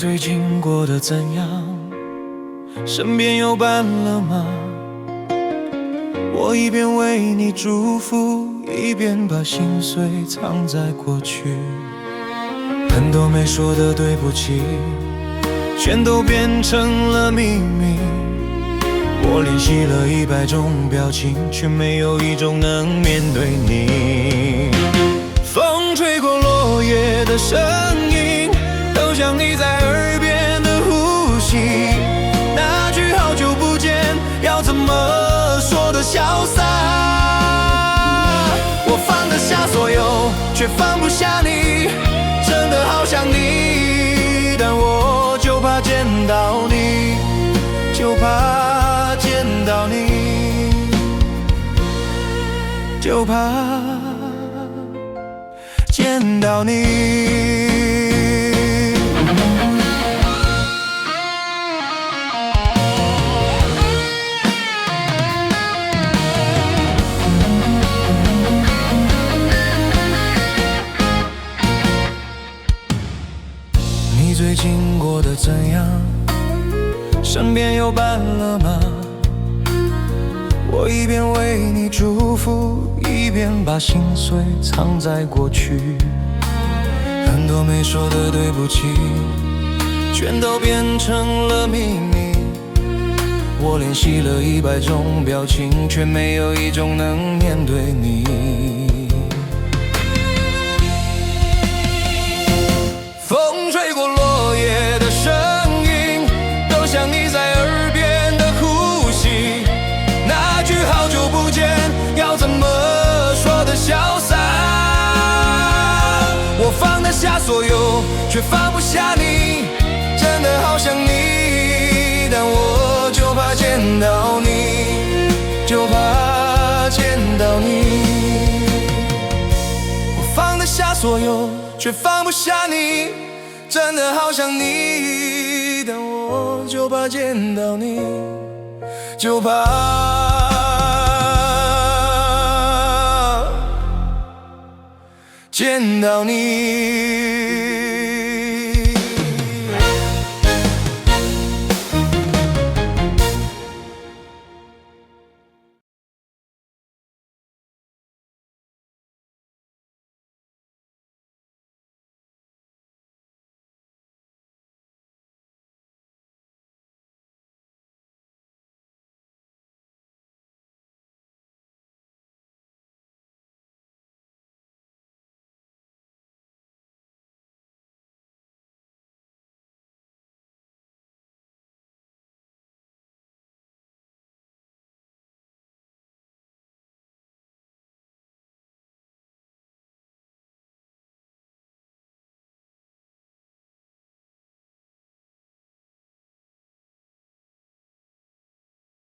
最近过得怎样？身边有伴了吗？我一边为你祝福，一边把心碎藏在过去。很多没说的对不起，全都变成了秘密。我练习了100种表情，却没有一种能面对你。风吹过落叶的声音，都像你在耳边的呼吸。那句好久不见，要怎么说的潇洒？我放得下所有，却放不下你，真的好想你，但我就怕见到你，就怕见到你，就怕见到你。你最近过得怎样？身边有伴了吗？我一边为你祝福，一边把心碎藏在过去。很多没说的对不起，全都变成了秘密。我练习了100种表情，却没有一种能面对你。风吹过落叶的声音，都像你在耳边的呼吸。那句好久不见，要怎么说的潇洒？我放得下所有，却放不下你，真的好想你，但我就怕见到你，就怕见到你。我放得下所有，却放不下你，真的好想你，但我就怕见到你，就怕见到你。